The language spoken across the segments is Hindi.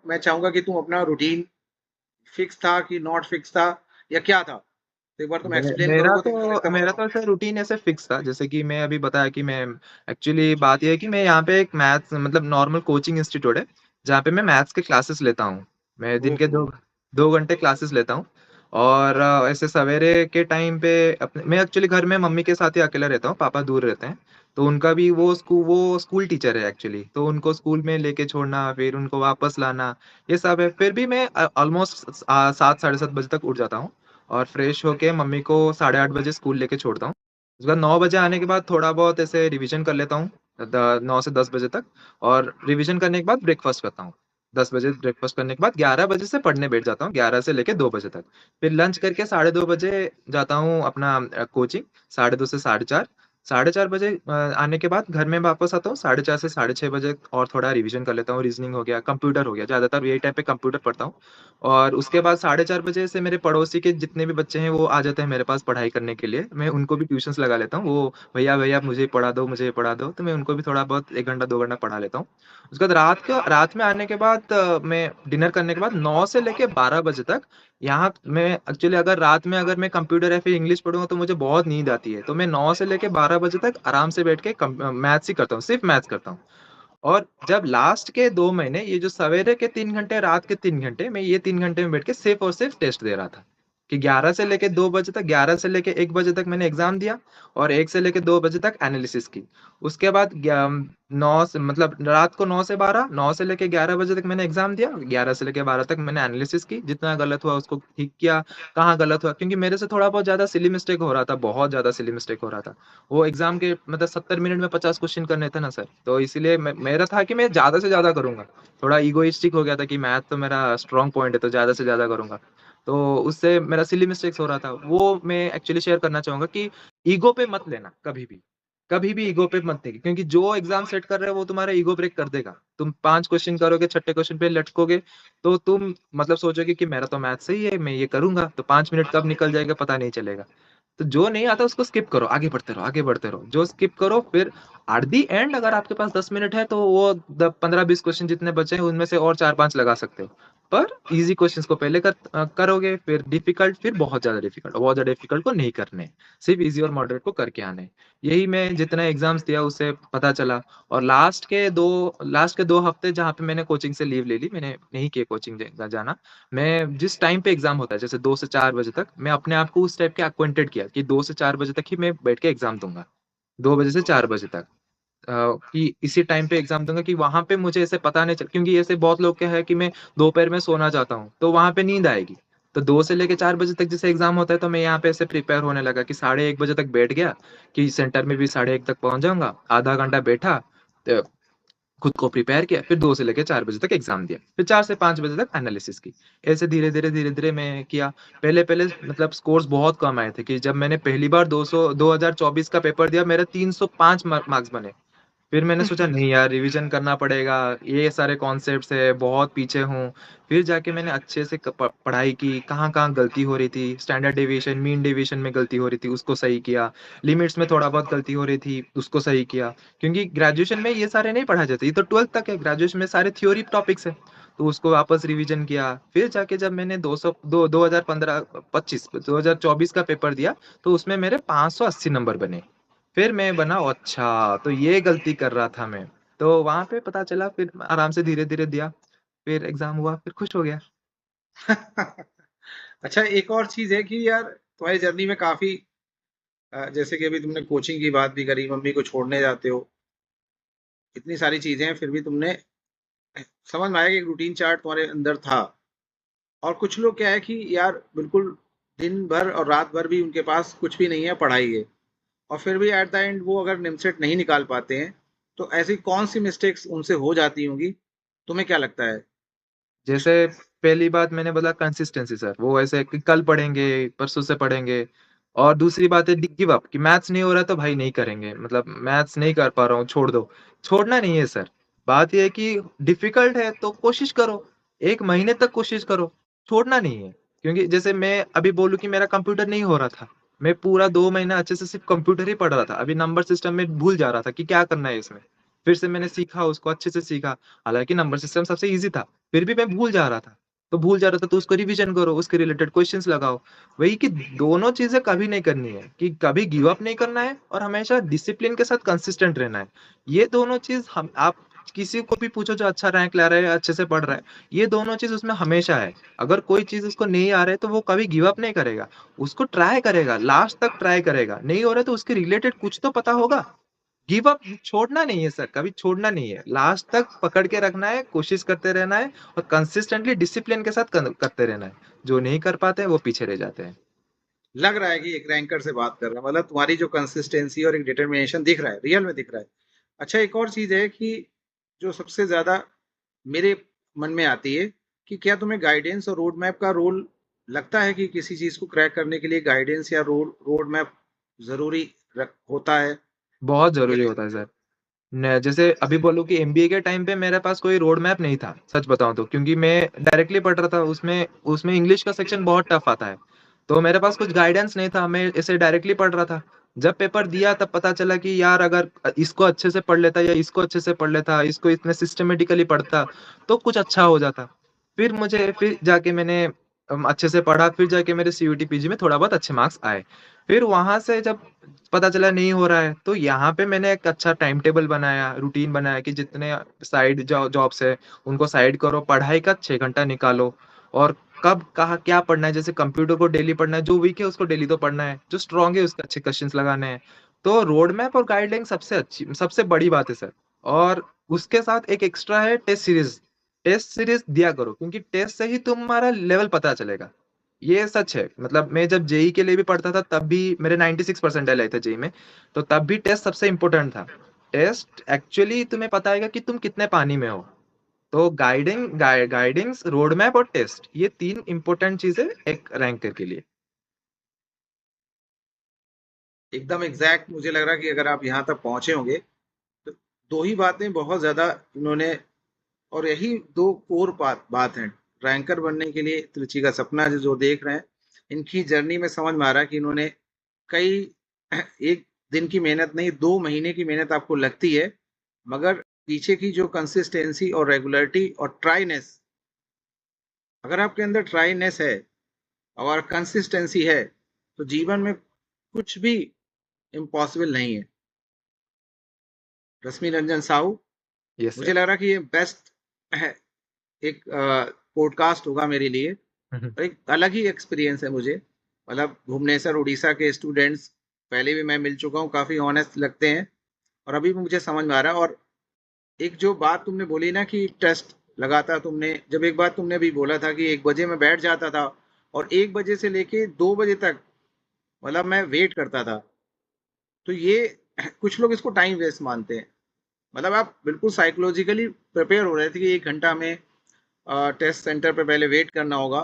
मैं चाहूँगा कि तुम अपना रूटीन फिक्स था कि नॉट फिक्स था या क्या था? तो एक बार तुम मे एक्सप्लेन मेरा करोगे तो मुझे तो लगता है मेरा तो ऐसा रूटीन ऐसे फिक्स था, जैसे कि मैं अभी बताया कि मैं एक्चुअली बात ये है कि मैं यहाँ पे एक मैथ्स मतलब नॉर्मल कोचिंग इंस्टीट्यूट है, जहाँ पे मैं मैथ्स के क्लासेस लेता हूँ। मैं दिन के ओहो! 2 घंटे क्लासेस लेता हूँ और ऐसे सवेरे के टाइम पे अपने मैं एक्चुअली घर में मम्मी के साथ ही अकेला रहता हूँ, पापा दूर रहते हैं। तो उनका भी वो स्कूल टीचर है एक्चुअली, तो उनको स्कूल में लेके छोड़ना, फिर उनको वापस लाना, ये सब है। फिर भी मैं ऑलमोस्ट 7 साढ़े 7 बजे तक उठ जाता हूँ। और फ्रेश होके मम्मी को 8:30 बजे स्कूल लेके छोड़ता हूँ। उसके बाद 9 बजे आने के बाद थोड़ा बहुत ऐसे रिवीजन कर लेता हूँ 9 से 10 बजे तक। और रिवीजन करने के बाद ब्रेकफास्ट करता हूँ। 10 बजे ब्रेकफास्ट करने के बाद 11 बजे से पढ़ने बैठ जाता हूँ, 11 से लेके 2 बजे तक। फिर लंच करके 2:30 बजे जाता हूँ अपना कोचिंग, 2:30 से 4:30। 4:30 बजे आने के बाद घर में वापस आता हूँ, 4:30 से 6:30 बजे और थोड़ा रिवीजन कर लेता हूँ, रीजनिंग हो गया, कंप्यूटर हो गया, ज़्यादातर यही टाइम पे कंप्यूटर पढ़ता हूँ। और उसके बाद 4:30 बजे से मेरे पड़ोसी के जितने भी बच्चे हैं वो आ जाते हैं मेरे पास पढ़ाई करने के लिए। मैं उनको भी ट्यूशन्स लगा लेता हूँ। वो भैया भैया मुझे पढ़ा दो, मुझे पढ़ा दो, तो मैं उनको भी थोड़ा बहुत 1 घंटा 2 घंटा पढ़ा लेता हूँ। उसके बाद रात में आने के बाद मैं डिनर करने के बाद 9 से लेके 12 बजे तक यहाँ मैं एक्चुअली अगर मैं कंप्यूटर या फिर इंग्लिश पढ़ूंगा तो मुझे बहुत नींद आती है, तो मैं 9 से लेके 12 बजे तक आराम से बैठ के मैथ्स ही करता हूँ, सिर्फ मैथ्स करता हूँ। और जब लास्ट के 2 महीने ये जो सवेरे के 3 घंटे, रात के 3 घंटे, मैं ये 3 घंटे में बैठ के सिर्फ़ और सिर्फ़ टेस्ट दे रहा था। कि 11 से लेके 2 बजे तक, 11 से लेके 1 बजे तक मैंने एग्ज़ाम दिया और 1 से लेके 2 बजे तक एनालिसिस की। उसके बाद 9 से मतलब रात को 9 से 12, 9 से लेके 11 बजे तक मैंने एग्ज़ाम दिया, 11 से लेके 12 तक मैंने एनालिसिस की, जितना गलत हुआ उसको ठीक किया, कहाँ गलत हुआ क्योंकि मेरे से थोड़ा बहुत ज़्यादा सिली मिस्टेक हो रहा था, बहुत ज़्यादा सिली मिस्टेक हो रहा था। वो एग्ज़ाम के मतलब 70 मिनट में 50 क्वेश्चन करने थे ना सर, तो इसीलिए मेरा था कि मैं ज़्यादा से ज़्यादा करूँगा। थोड़ा ईगोइस्टिक हो गया था कि मैथ तो मेरा स्ट्रॉन्ग पॉइंट है, तो ज़्यादा से ज़्यादा करूँगा। तो उससे मेरा सिली मिस्टेक्स हो रहा था। वो मैं एक्चुअली शेयर करना चाहूँगा कि ईगो पे मत लेना कभी भी। कभी भी ईगो पे मत लेके क्योंकि जो एग्ज़ाम सेट कर रहा है वो तुम्हारा ईगो ब्रेक कर देगा। तुम 5 क्वेश्चन करोगे, छठे क्वेश्चन पे लटकोगे, तो तुम मतलब सोचोगे कि मेरा तो मैथ सही है, मैं ये करूँगा, तो 5 मिनट कब निकल जाएगा पता नहीं चलेगा। तो जो नहीं आता उसको स्किप करो, आगे बढ़ते रहो, आगे बढ़ते रहो। जो स्किप करो फिर एट द एंड अगर आपके पास 10 मिनट है तो वो द 15-20 क्वेश्चन जितने बचे हैं उनमें से और 4-5 लगा सकते हो। पर ईज़ी क्वेश्चंस को पहले करोगे, फिर डिफिकल्ट, फिर बहुत ज़्यादा डिफिकल्ट, बहुत ज़्यादा डिफिकल्ट को नहीं करने। सिर्फ़ ईज़ी और मॉडरेट को करके आने हैं। यही मैं जितना एग्ज़ाम्स दिया उससे पता चला। और लास्ट के 2 हफ्ते जहाँ पे मैंने कोचिंग से लीव ले ली, मैंने नहीं किया कोचिंग जाना। मैं जिस टाइम पे एग्ज़ाम होता है जैसे 2 से 4 बजे तक, मैं अपने आप को उस टाइप के एक्वेंटेड किया कि 2 से 4 बजे तक ही मैं बैठ के एग्ज़ाम दूँगा। 2 बजे से 4 बजे तक। कि इसी टाइम पे एग्ज़ाम दूँगा कि वहाँ पे मुझे ऐसे पता नहीं चल क्योंकि ऐसे बहुत लोग क्या है कि मैं दोपहर में सोना चाहता हूँ, तो वहाँ पे नींद आएगी। तो 2 से लेके 4 बजे तक जैसे एग्ज़ाम होता है तो मैं यहाँ पे ऐसे प्रिपेयर होने लगा कि साढ़े 1 बजे तक बैठ गया कि सेंटर में भी साढ़े 1 तक पहुँच जाऊँगा। आधा घंटा बैठा, त खुद को प्रिपेयर किया, फिर 2 से लेके 4 बजे तक एग्ज़ाम दिया, फिर 4 से 5 बजे तक एनालिसिस की। ऐसे धीरे-धीरे मैं किया। पहले-पहले मतलब स्कोर्स बहुत कम आए थे कि जब मैंने पहली बार 2024 का पेपर दिया, मेरे 305 मार्क्स बने। फिर मैंने सोचा नहीं यार रिवीजन करना पड़ेगा, ये सारे कॉन्सेप्ट्स है, बहुत पीछे हूँ। फिर जाके मैंने अच्छे से पढ़ाई की, कहाँ-कहाँ गलती हो रही थी, स्टैंडर्ड डेविएशन, मीन डेविएशन में गलती हो रही थी, उसको सही किया। लिमिट्स में थोड़ा बहुत गलती हो रही थी, उसको सही किया। क्योंकि ग्रेजुएशन में ये सारे नहीं पढ़ाए जाते, ये तो 12th तक है, ग्रेजुएशन में सारे थ्योरी टॉपिक्स हैं। तो उसको वापस रिवीजन किया। फिर जाके जब मैंने 2024 का पेपर दिया, तो उसमें मेरे 580 नंबर बने। फिर मैं बना अच्छा, तो ये गलती कर रहा था मैं। तो वहाँ पे पता चला फिर आराम से धीरे-धीरे दिया, फिर एग्ज़ाम हुआ, फिर खुश हो गया। अच्छा एक और चीज़ है कि यार तुम्हारी जर्नी में काफ़ी जैसे कि अभी तुमने कोचिंग की बात भी करी, मम्मी को छोड़ने जाते हो, इतनी सारी चीज़ें हैं फिर भी तुमने समझ में आया कि एक रूटीन चार्ट तुम्हारे अंदर था। और कुछ लोग क्या है कि यार बिल्कुल दिन भर और रात भर भी उनके पास कुछ भी नहीं है, पढ़ाई है। और फिर भी एट द एंड वो अगर निमसेट नहीं निकाल पाते हैं, तो ऐसी कौन-सी मिस्टेक्स उनसे हो जाती होंगी? तुम्हें क्या लगता है? जैसे पहली बात मैंने बोला कंसिस्टेंसी सर, वो ऐसे कि कल पढ़ेंगे, परसों से पढ़ेंगे। और दूसरी बात है गिव अप कि मैथ्स नहीं हो रहा है तो भाई नहीं करेंगे, मतलब मैथ्स नहीं कर पा रहा हूँ, छोड़ दो। छोड़ना नहीं है सर, बात ये है कि डिफ़िकल्ट है तो कोशिश करो, 1 महीने तक कोशिश करो, छोड़ना नहीं है। क्योंकि जैसे मैं अभी बोलूँ कि मेरा कंप्यूटर नहीं हो रहा था, मैं पूरा 2 महीना अच्छे से सिर्फ़ कंप्यूटर ही पढ़ रहा था, अभी नंबर सिस्टम में भूल जा रहा था कि क्या करना है इसमें। फिर से मैंने सीखा उसको अच्छे से सीखा, हालाँकि नंबर सिस्टम सबसे ईज़ी था। फिर भी मैं भूल जा रहा था। तो भूल जा रहा था तो उसको रिवीजन करो, उसके रिलेटेड क्वेश्चंस लगाओ। वही कि दोनों चीज़ें कभी नहीं करनी है, कि कभी गिव अप नहीं करना है और हमेशा डिसिप्लिन के साथ कंसिस्टेंट रहना है। ये दोनों चीज़ हम आप किसी को भी पूछो जो अच्छा रैंक ला रहा है, अच्छे से पढ़ रहा है, ये दोनों चीज़ उसमें हमेशा है। अगर कोई चीज़ उसको नहीं आ रहा है तो वो कभी गिव अप नहीं करेगा। उसको ट्राई करेगा, लास्ट तक ट्राई करेगा। नहीं हो रहा है तो उसके रिलेटेड कुछ तो पता होगा। गिव अप छोड़ना नहीं है सर, कभी छोड़ना नहीं है। लास्ट तक पकड़ के रखना है, कोशिश करते रहना है और कंसिस्टेंटली डिसिप्लिन के साथ करते रहना है। जो नहीं कर पाते हैं वो पीछे रह जाते हैं। लग रहा है कि एक रैंकर से बात कर रहे हैं, मतलब तुम्हारी जो कंसिस्टेंसी और एक डिटर्मिनेशन दिख रहा है, रियल में दिख रहा है। अच्छा, एक और चीज़ है कि जो सबसे ज़्यादा मेरे मन में आती है कि क्या तुम्हें गाइडेंस और रोड मैप का रोल लगता है कि किसी चीज़ को क्रैक करने के लिए गाइडेंस या रोड मैप ज़रूरी होता है? बहुत या ज़रूरी होता है सर। न जैसे अभी बोलूँ कि एमबीए के टाइम पे मेरे पास कोई रोड मैप नहीं था, सच बताऊँ तो। क्योंकि मैं डायरेक्टली पढ़ रहा था, उसमें उसमें इंग्लिश का सेक्शन बहुत टफ आता है। तो मेरे पास कुछ गाइडेंस नहीं था, मैं ऐसे डायरेक्टली पढ़ रहा था। जब पेपर दिया तब पता चला कि यार अगर इसको अच्छे से पढ़ लेता या इसको अच्छे से पढ़ लेता, इसको इतने सिस्टमैटिकली पढ़ता, तो कुछ अच्छा हो जाता। फिर जाके मैंने अच्छे से पढ़ा, फिर जाके मेरे सीयूटी पीजी में थोड़ा बहुत अच्छे मार्क्स आए। फिर वहाँ से जब पता चला नहीं हो रहा है, तो यहाँ पे मैंने एक अच्छा टाइम टेबल बनाया, रूटीन बनाया कि जितने साइड जॉब्स है, उनको साइड करो, पढ़ाई का 6 घंटा निकालो और कब, कहाँ, क्या पढ़ना है। जैसे कंप्यूटर को डेली पढ़ना है, जो वीक है उसको डेली तो पढ़ना है, जो स्ट्रॉन्ग है उसके अच्छे क्वेश्चंस लगाने हैं। तो रोड मैप और गाइडलाइन सबसे बड़ी बात है सर। और उसके साथ एक एक्स्ट्रा है टेस्ट सीरीज। टेस्ट सीरीज दिया करो, क्योंकि टेस्ट से ही तुम्हारा लेवल पता चलेगा। ये सच है। मतलब मैं जब जेई के लिए भी पढ़ता था तब भी मेरे 96 परसेंटाइल आए थे जेई में। तो तब भी टेस्ट सबसे इम्पोर्टेंट था। टेस्ट एक्चुअली तुम्हें बताएगा कि तुम कितने पानी में हो। तो गाइडिंग्स, रोड मैप और टेस्ट, ये 3 इम्पोर्टेंट चीजें एक रैंकर के लिए। एकदम एग्जैक्ट मुझे लग रहा है कि अगर आप यहाँ तक पहुँचे होंगे, तो 2 ही बातें बहुत ज़्यादा इन्होंने, और यही 2 कोर बात है रैंकर बनने के लिए। त्रिची का सपना जो देख रहे हैं, इनकी जर्नी में समझ में आ रहा है कि इन्होंने कई एक दिन की मेहनत नहीं, 2 महीने की मेहनत आपको लगती है, मगर पीछे की जो कंसिस्टेंसी और रेगुलरिटी और ट्राईनेस, अगर आपके अंदर ट्राईनेस है और कंसिस्टेंसी है, तो जीवन में कुछ भी इम्पॉसिबल नहीं है। रश्मि रंजन साहू, यस मुझे सर। लग रहा है कि ये बेस्ट एक पॉडकास्ट होगा मेरे लिए, और एक अलग ही एक्सपीरियंस है मुझे। मतलब भुवनेश्वर उड़ीसा के स्टूडेंट्स पहले भी मैं मिल चुका हूँ, काफ़ी ऑनेस्ट लगते हैं, और अभी भी मुझे समझ में आ रहा है। और एक जो बात तुमने बोली ना कि टेस्ट लगाता तुमने, जब एक बात तुमने भी बोला था कि 1 बजे मैं बैठ जाता था और 1 बजे से लेके 2 बजे तक मतलब मैं वेट करता था, तो ये कुछ लोग इसको टाइम वेस्ट मानते हैं। मतलब आप बिल्कुल साइकोलॉजिकली प्रिपेयर हो रहे थे कि 1 घंटा में टेस्ट सेंटर पे पहले वेट करना होगा,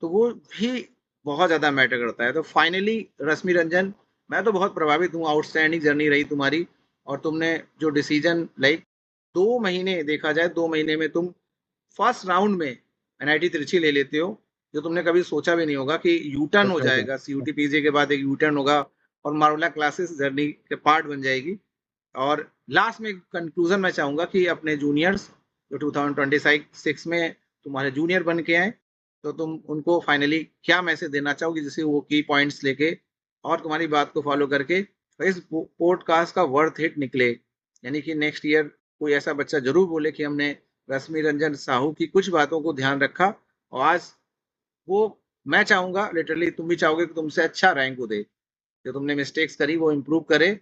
तो वो भी बहुत ज़्यादा मैटर करता है। तो फाइनली रश्मि रंजन, मैं तो बहुत प्रभावित हूँ, आउटस्टैंडिंग जर्नी रही तुम्हारी। और तुमने जो डिसीजन लाइक 2 महीने, देखा जाए 2 महीने में तुम फर्स्ट राउंड में एनआईटी तिरछी ले लेते हो, जो तुमने कभी सोचा भी नहीं होगा कि यू टर्न हो डेफिनेटली। जाएगा, सीयूटी पीजी के बाद एक यू टर्न होगा और मारुला क्लासेस जर्नी के पार्ट बन जाएगी। और लास्ट में कंक्लूजन मैं चाहूँगा कि अपने जूनियर्स जो 2026 में तुम्हारे जूनियर बन के आए, तो तुम उनको फाइनली क्या मैसेज देना चाहोगे, जिससे वो की पॉइंट्स लेके और तुम्हारी बात को फॉलो करके इस पॉडकास्ट का वर्थ हिट निकले। यानी कि नेक्स्ट ईयर कोई ऐसा बच्चा जरूर बोले कि हमने रश्मि रंजन साहू की कुछ बातों को ध्यान रखा, और आज वो, मैं चाहूँगा लिटरली, तुम भी चाहोगे कि तुमसे अच्छा रैंक हो दे, जो तुमने मिस्टेक्स करी वो इम्प्रूव करे।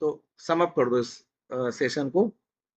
तो सम अप कर दो इस सेशन को।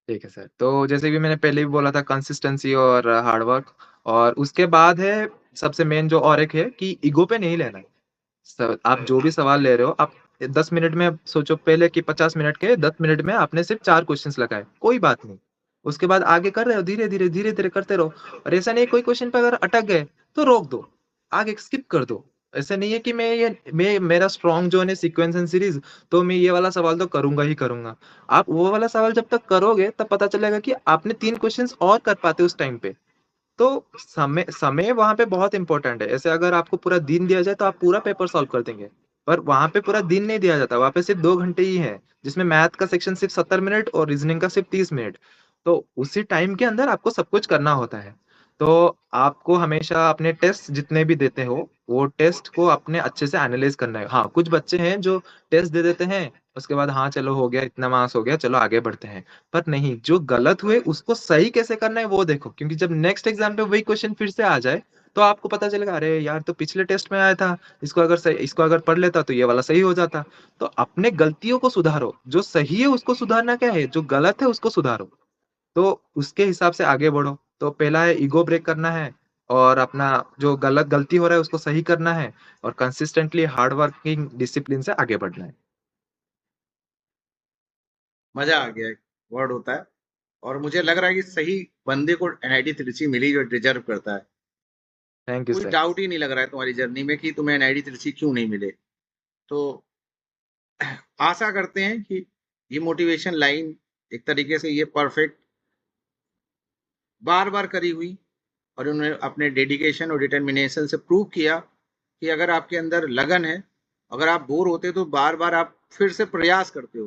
ठीक है सर। तो जैसे कि मैंने पहले भी बोला था, कंसिस्टेंसी और हार्ड वर्क। और उसके बाद है सबसे मेन जो और एक है कि ईगो पे नहीं लेना है। आप जो भी सवाल ले रहे हो, आप 10 मिनट में सोचो पहले कि 50 मिनट के 10 मिनट में आपने सिर्फ 4 क्वेश्चंस लगाए, कोई बात नहीं। उसके बाद आगे कर रहे हो, धीरे धीरे करते रहो। और ऐसा नहीं, कोई क्वेश्चन पे अगर अटक गए तो रोक दो, आगे स्किप कर दो। ऐसा नहीं है कि मैं मेरा स्ट्रॉन्ग जोन है सीक्वेंस एंड सीरीज, तो मैं ये वाला सवाल तो करूंगा ही करूंगा। आप वो वाला सवाल जब तक करोगे तब पता चलेगा कि आपने 3 क्वेश्चंस और कर पाते उस टाइम पे। तो समय समय वहां पे बहुत इंपॉर्टेंट है। ऐसे अगर आपको पूरा दिन दिया जाए तो आप पूरा पेपर सॉल्व कर देंगे, पर वहां पे पूरा दिन नहीं दिया जाता, वहां पे सिर्फ 2 घंटे ही है, जिसमें मैथ का सेक्शन सिर्फ 70 मिनट और रीजनिंग का सिर्फ 30 मिनट। तो उसी टाइम के अंदर आपको सब कुछ करना होता है। तो आपको हमेशा अपने टेस्ट जितने भी देते हो, वो टेस्ट को अपने अच्छे से एनालाइज़ करना है। हाँ, कुछ बच्चे हैं जो टेस्ट दे देते हैं, उसके बाद हाँ, चलो हो गया, इतना मार्क्स हो गया, चलो आगे बढ़ते हैं। पर नहीं, जो गलत हुए उसको सही कैसे करना है वो देखो, क्योंकि जब नेक्स्ट एग्ज़ाम पे वही क्वेश्चन फिर से आ जाए, तो आपको पता चलेगा अरे यार! तो पिछले टेस्ट में आया था, इसको अगर पढ़ लेता तो ये वाला सही हो जाता। तो अपने गलतियों को सुधारो, जो सही है उसको सुधारना क्या है, जो गलत है उसको सुधारो। तो उसके हिसाब से आगे बढ़ो। तो पहला है ईगो ब्रेक करना है और अपना जो गलती हो रहा है उसको सही करना है और कंसिस्टेंटली हार्ड वर्किंग डिसिप्लिन से आगे बढ़ना है। मज़ा आ गया, एक वर्ड होता है और मुझे लग रहा है कि सही बंदे को एनआईटी त्रिची मिली जो डिज़र्व करता है। थैंक यू कोई सर। डाउट ही नहीं लग रहा है तुम्हारी जर्नी में कि तुम्हें एनआईटी त्रिची क्यों नहीं मिले। तो आशा करते हैं कि ये मोटिवेशन लाइन एक तरीके से ये परफेक्ट बार-बार करी हुई और उन्होंने अपने डेडिकेशन और डिटर्मिनेशन से प्रूव किया कि अगर आपके अंदर लगन है, अगर आप बोर होते हो तो बार-बार आप फिर से प्रयास करते हो।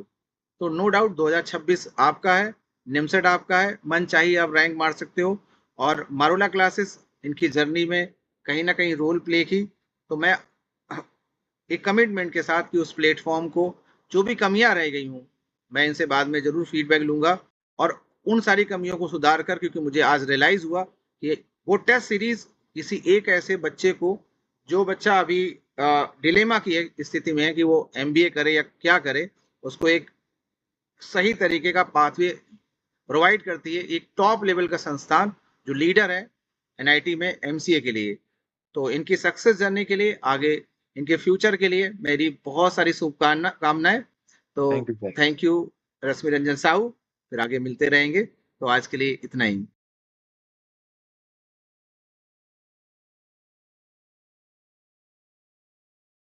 तो नो डाउट 2026 आपका है, निमसेट आपका है, मन चाहिए आप रैंक मार सकते हो और मारूला क्लासेस इनकी जर्नी में कहीं न कहीं रोल प्ले की। तो मैं एक कमिटमेंट के साथ कि उस प्लेटफ़ॉर्म को जो भी कमियाँ रह गई हों, मैं इनसे बाद में ज़रूर फीडबैक लूँगा और उन सारी कमियों को सुधार कर क्योंकि मुझे आज रियलाइज़ हुआ कि वो टेस्ट सीरीज़ किसी एक ऐसे बच्चे को जो बच्चा अभी डिलेमा की स्थिति में है कि वो एमबीए करे या क्या करे, उसको एक सही तरीके का पाथवे प्रोवाइड करती है एक टॉप लेवल का संस्थान जो लीडर है एनआईटी में एमसीए के लिए। तो इनकी सक्सेस जर्नी के लिए आगे इनके फ्यूचर के लिए मेरी बहुत सारी शुभकामना कामनाएं। तो thank you sir. Thank you Rashmi Ranjan Sahu, फिर आगे मिलते रहेंगे। तो आज के लिए इतना ही।